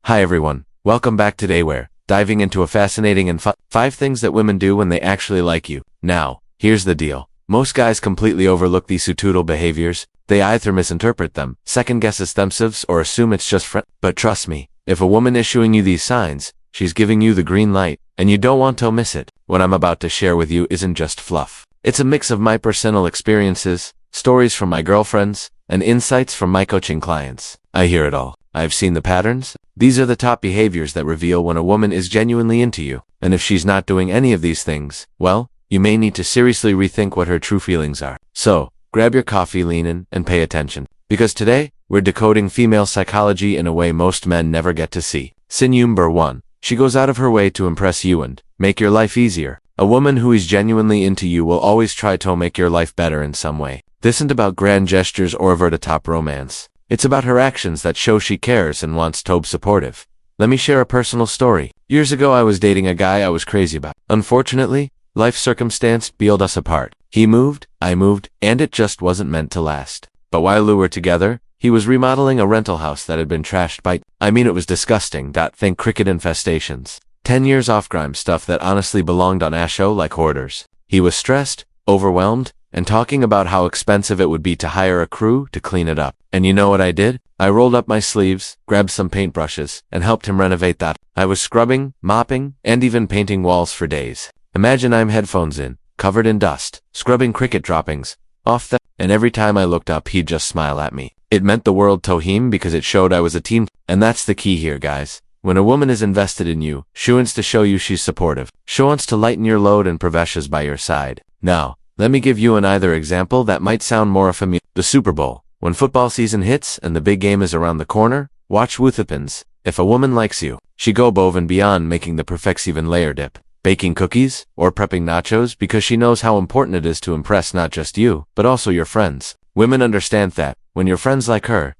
Hi everyone, welcome back. Today we're diving into a fascinating and 5 things that women do when they actually like you. Now, here's the deal. Most guys completely overlook these subtle behaviors. They either misinterpret them, second guess themselves, or assume it's just friend. But trust me, if a woman is showing you these signs, she's giving you the green light, and you don't want to miss it. What I'm about to share with you isn't just fluff. It's a mix of my personal experiences, stories from my girlfriends, and insights from my coaching clients. I hear it all. I've seen the patterns. These are the top behaviors that reveal when a woman is genuinely into you. And if she's not doing any of these things, well, you may need to seriously rethink what her true feelings are. So, grab your coffee, lean in, and pay attention. Because today, we're decoding female psychology in a way most men never get to see. Sin number 1. She goes out of her way to impress you and make your life easier. A woman who is genuinely into you will always try to make your life better in some way. This isn't about grand gestures or over-the-top romance. It's about her actions that show she cares and wants to be supportive. Let me share a personal story. Years ago, I was dating a guy I was crazy about. Unfortunately, life circumstance peeled us apart. He moved, I moved, and it just wasn't meant to last. But while we were together, he was remodeling a rental house that had been trashed by, it was disgusting. Think cricket infestations. 10 years off grime stuff that honestly belonged on a show like Hoarders. He was stressed, overwhelmed, and talking about how expensive it would be to hire a crew to clean it up. And you know what I did? I rolled up my sleeves, grabbed some paintbrushes, and helped him renovate that. I was scrubbing, mopping, and even painting walls for days. Imagine I'm headphones in, covered in dust, scrubbing cricket droppings off the, and every time I looked up he'd just smile at me. It meant the world to him because it showed I was a team. And that's the key here, guys. When a woman is invested in you, she wants to show you she's supportive. She wants to lighten your load and Pravesha's by your side. Now, let me give you another example that might sound more familiar. The Super Bowl. When football season hits and the big game is around the corner, watch what happens. If a woman likes you, she go above and beyond, making the perfect even layer dip, baking cookies, or prepping nachos because she knows how important it is to impress not just you, but also your friends. Women understand that when your friends like her,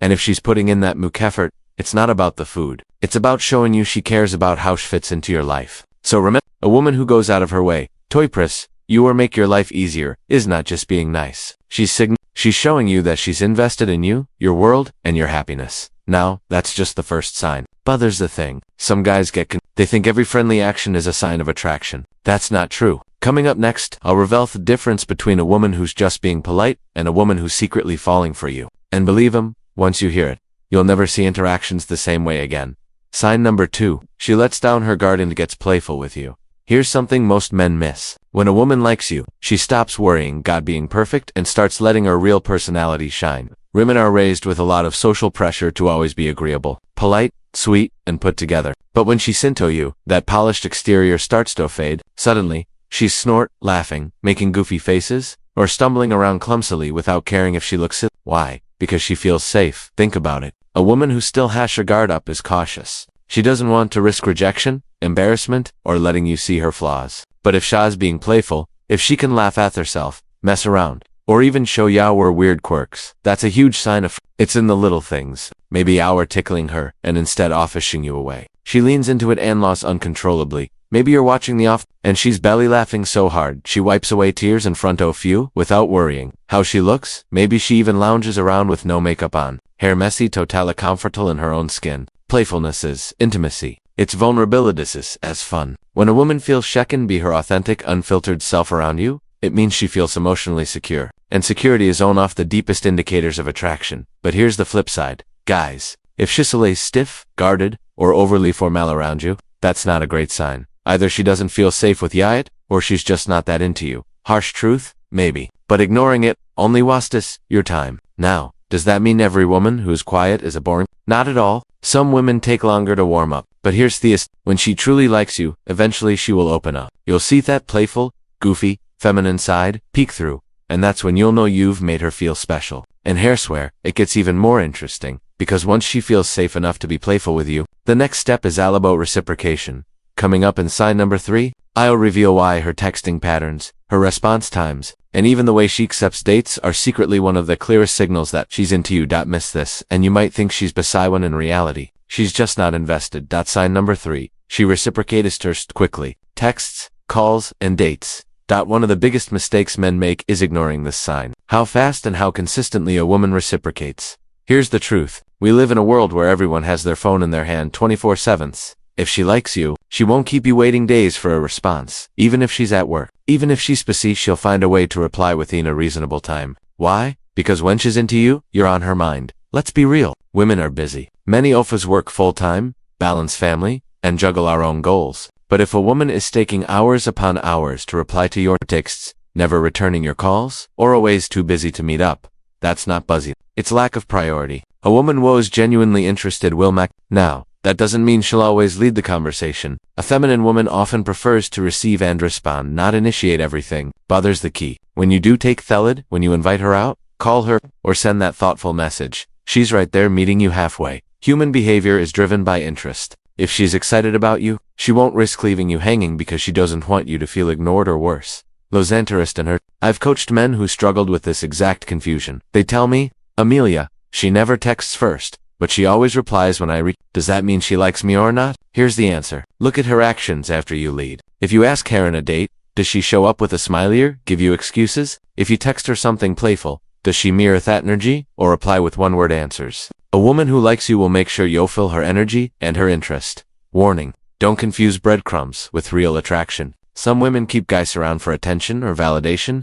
and if she's putting in that much effort, it's not about the food. It's about showing you she cares about how she fits into your life. So remember, a woman who goes out of her way, to impress you or make your life easier, is not just being nice. She's showing you that she's invested in you, your world, and your happiness. Now, that's just the first sign. But there's the thing. Some guys they think every friendly action is a sign of attraction. That's not true. Coming up next, I'll reveal the difference between a woman who's just being polite and a woman who's secretly falling for you. And believe him, once you hear it, you'll never see interactions the same way again. Sign number 2. She lets down her guard and gets playful with you. Here's something most men miss. When a woman likes you, she stops worrying about being perfect and starts letting her real personality shine. Women are raised with a lot of social pressure to always be agreeable, polite, sweet, and put together. But when she's into you, that polished exterior starts to fade. Suddenly, she's snort, laughing, making goofy faces, or stumbling around clumsily without caring if she looks silly. Why? Because she feels safe. Think about it. A woman who still has her guard up is cautious. She doesn't want to risk rejection, embarrassment, or letting you see her flaws. But if Shah's being playful, if she can laugh at herself, mess around, or even show our weird quirks, that's a huge sign of it's in the little things. Maybe our tickling her, and instead offishing you away. She leans into it and laughs uncontrollably. Maybe you're watching The Office, and she's belly laughing so hard she wipes away tears in front of you without worrying how she looks. Maybe she even lounges around with no makeup on, hair messy, totally comfortable in her own skin. Playfulness is intimacy. It's vulnerability as fun. When a woman feels she can be her authentic, unfiltered self around you, it means she feels emotionally secure. And security is one of the deepest indicators of attraction. But here's the flip side. Guys, if she stays stiff, guarded, or overly formal around you, that's not a great sign. Either she doesn't feel safe with you, or she's just not that into you. Harsh truth? Maybe. But ignoring it only wastes your time. Now, does that mean every woman who's quiet is a boring? Not at all. Some women take longer to warm up. But here's the when she truly likes you, eventually she will open up. You'll see that playful, goofy, feminine side peek through. And that's when you'll know you've made her feel special. And swear, it gets even more interesting. Because once she feels safe enough to be playful with you, the next step is all about reciprocation. Coming up in sign number 3, I'll reveal why her texting patterns, her response times, and even the way she accepts dates are secretly one of the clearest signals that she's into you. Miss this, and you might think she's beside one in reality. She's just not invested. Sign number 3, she reciprocates first quickly. Texts, calls, and dates. One of the biggest mistakes men make is ignoring this sign. How fast and how consistently a woman reciprocates. Here's the truth. We live in a world where everyone has their phone in their hand 24/7. If she likes you, she won't keep you waiting days for a response, even if she's at work. Even if she's busy, she'll find a way to reply within a reasonable time. Why? Because when she's into you, you're on her mind. Let's be real. Women are busy. Many OFAs work full-time, balance family, and juggle our own goals. But if a woman is taking hours upon hours to reply to your texts, never returning your calls, or always too busy to meet up, that's not buzzy. It's lack of priority. A woman who is genuinely interested will Now, that doesn't mean she'll always lead the conversation. A feminine woman often prefers to receive and respond, not initiate everything. Bother's the key. When you do take Thelid, when you invite her out, call her, or send that thoughtful message, she's right there meeting you halfway. Human behavior is driven by interest. If she's excited about you, she won't risk leaving you hanging because she doesn't want you to feel ignored or worse. Los interest in her. I've coached men who struggled with this exact confusion. They tell me, Amelia, she never texts first, but she always replies when I reach. Does that mean she likes me or not? Here's the answer. Look at her actions after you lead. If you ask her on a date, does she show up with a smiley or give you excuses? If you text her something playful, does she mirror that energy or reply with one-word answers? A woman who likes you will make sure you'll fill her energy and her interest. Warning: don't confuse breadcrumbs with real attraction. Some women keep guys around for attention or validation.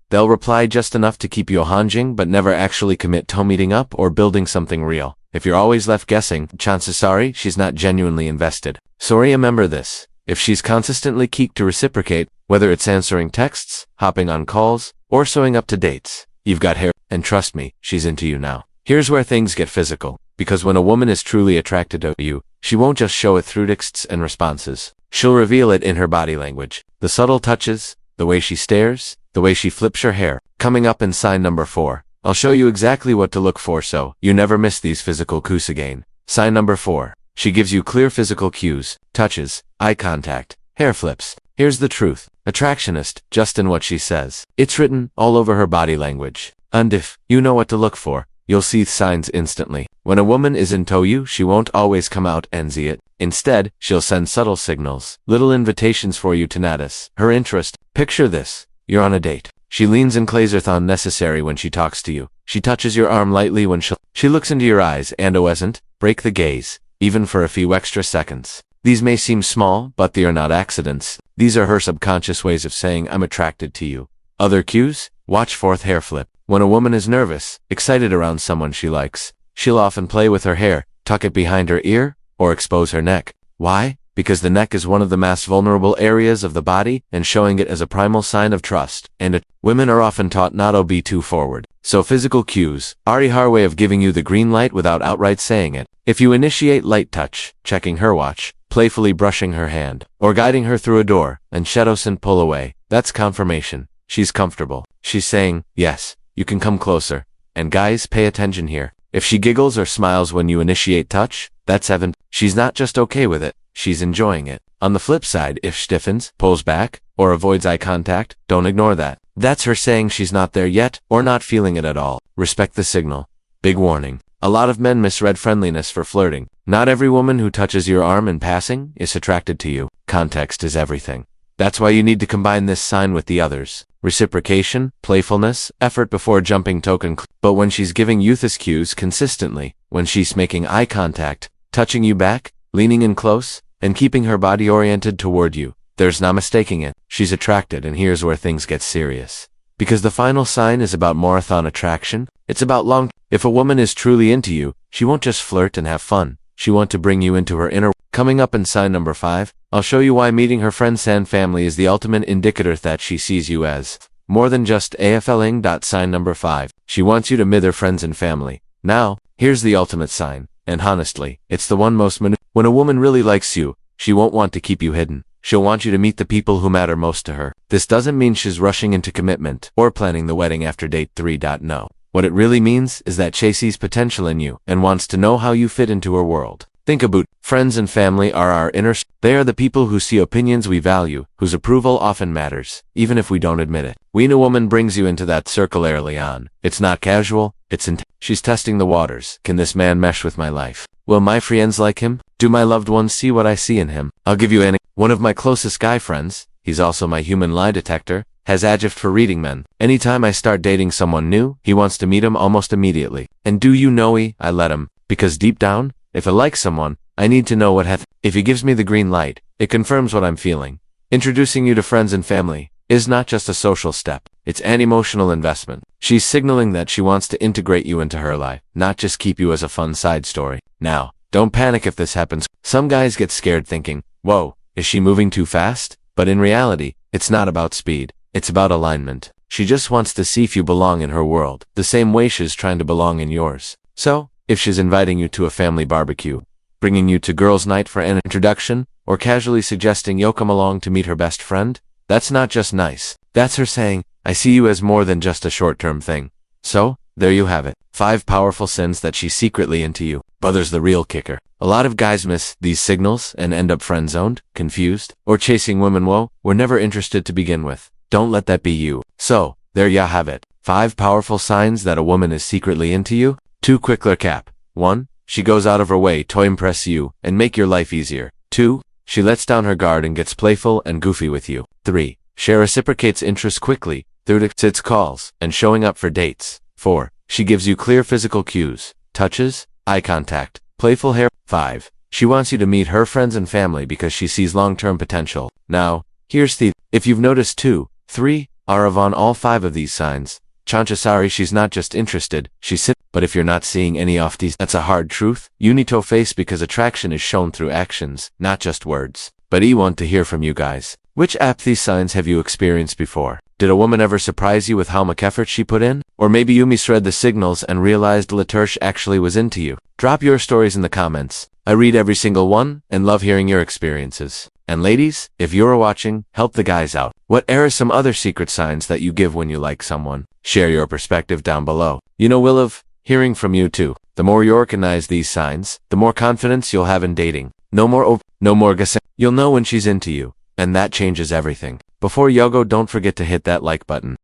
They'll reply just enough to keep you hanging but never actually commit to meeting up or building something real. If you're always left guessing, chances are she's not genuinely invested. So remember this. If she's consistently keen to reciprocate, whether it's answering texts, hopping on calls, or showing up to dates, you've got hair, and trust me, she's into you now. Here's where things get physical, because when a woman is truly attracted to you, she won't just show it through texts and responses. She'll reveal it in her body language. The subtle touches, the way she stares, the way she flips her hair. Coming up in sign number 4. I'll show you exactly what to look for so you never miss these physical cues again. Sign number 4. She gives you clear physical cues, touches, eye contact, hair flips. Here's the truth. Attractionist, just in what she says. It's written all over her body language. And if you know what to look for, you'll see signs instantly. When a woman is into you, she won't always come out and see it. Instead, she'll send subtle signals, little invitations for you to notice her interest. Picture this. You're on a date. She leans in closer necessary when she talks to you. She touches your arm lightly when she looks into your eyes and doesn't break the gaze, even for a few extra seconds. These may seem small, but they are not accidents. These are her subconscious ways of saying, I'm attracted to you. Other cues? Watch fourth hair flip. When a woman is nervous, excited around someone she likes, she'll often play with her hair, tuck it behind her ear, or expose her neck. Why? Because the neck is one of the most vulnerable areas of the body, and showing it as a primal sign of trust. And women are often taught not to be too forward. So physical cues are her way of giving you the green light without outright saying it. If you initiate light touch, checking her watch, playfully brushing her hand, or guiding her through a door, and shadows and pull away, that's confirmation. She's comfortable. She's saying, yes, you can come closer. And guys, pay attention here. If she giggles or smiles when you initiate touch, that's evidence. She's not just okay with it, she's enjoying it. On the flip side, if stiffens, pulls back, or avoids eye contact, don't ignore that. That's her saying she's not there yet, or not feeling it at all. Respect the signal. Big warning. A lot of men misread friendliness for flirting. Not every woman who touches your arm in passing is attracted to you. Context is everything. That's why you need to combine this sign with the others. Reciprocation, playfulness, effort before jumping token. But when she's giving youthist cues consistently, when she's making eye contact, touching you back, leaning in close, and keeping her body oriented toward you, there's no mistaking it. She's attracted, and here's where things get serious. Because the final sign is about marathon attraction, it's about long. If a woman is truly into you, she won't just flirt and have fun. She wants to bring you into her inner. Coming up in sign number 5, I'll show you why meeting her friends and family is the ultimate indicator that she sees you as more than just AFLing. Sign number 5. She wants you to meet her friends and family. Now, here's the ultimate sign, and honestly, it's the one most when a woman really likes you, she won't want to keep you hidden. She'll want you to meet the people who matter most to her. This doesn't mean she's rushing into commitment or planning the wedding after date 3. No. What it really means is that she sees potential in you and wants to know how you fit into her world. Think about friends and family are our inner. They are the people who see opinions we value, whose approval often matters, even if we don't admit it. When a woman brings you into that circle early on, it's not casual, it's she's testing the waters. Can this man mesh with my life? Will my friends like him? Do my loved ones see what I see in him? I'll give you one of my closest guy friends, he's also my human lie detector, has a gift for reading men. Anytime I start dating someone new, he wants to meet him almost immediately. And do you know I let him, because deep down, if I like someone, I need to know what hath. If he gives me the green light, it confirms what I'm feeling. Introducing you to friends and family is not just a social step, it's an emotional investment. She's signaling that she wants to integrate you into her life, not just keep you as a fun side story. Now, don't panic if this happens. Some guys get scared thinking, whoa, is she moving too fast? But in reality, it's not about speed, it's about alignment. She just wants to see if you belong in her world, the same way she's trying to belong in yours. So, if she's inviting you to a family barbecue, bringing you to girls' night for an introduction, or casually suggesting you'll come along to meet her best friend, that's not just nice. That's her saying, I see you as more than just a short-term thing. So, there you have it. 5 powerful signs that she's secretly into you. But there's the real kicker. A lot of guys miss these signals and end up friend-zoned, confused, or chasing women were never interested to begin with. Don't let that be you. So, there you have it. 5 powerful signs that a woman is secretly into you. 2 quick recap. 1. She goes out of her way to impress you and make your life easier. 2. She lets down her guard and gets playful and goofy with you. 3. She reciprocates interest quickly through texts, calls, and showing up for dates. 4. She gives you clear physical cues, touches, eye contact, playful hair. 5. She wants you to meet her friends and family because she sees long-term potential. Now, here's the, if you've noticed 2, 3, are of on all 5 of these signs, Chanchasari, she's not just interested, she's but if you're not seeing any of these, that's a hard truth. You need to face because attraction is shown through actions, not just words. But I want to hear from you guys. Which app these signs have you experienced before? Did a woman ever surprise you with how much effort she put in? Or maybe you misread the signals and realized Latersh actually was into you? Drop your stories in the comments. I read every single one and love hearing your experiences. And ladies, if you're watching, help the guys out. What are some other secret signs that you give when you like someone? Share your perspective down below. We'll love hearing from you too. The more you organize these signs, the more confidence you'll have in dating. No more guessing. You'll know when she's into you, and that changes everything. Before you go, don't forget to hit that like button.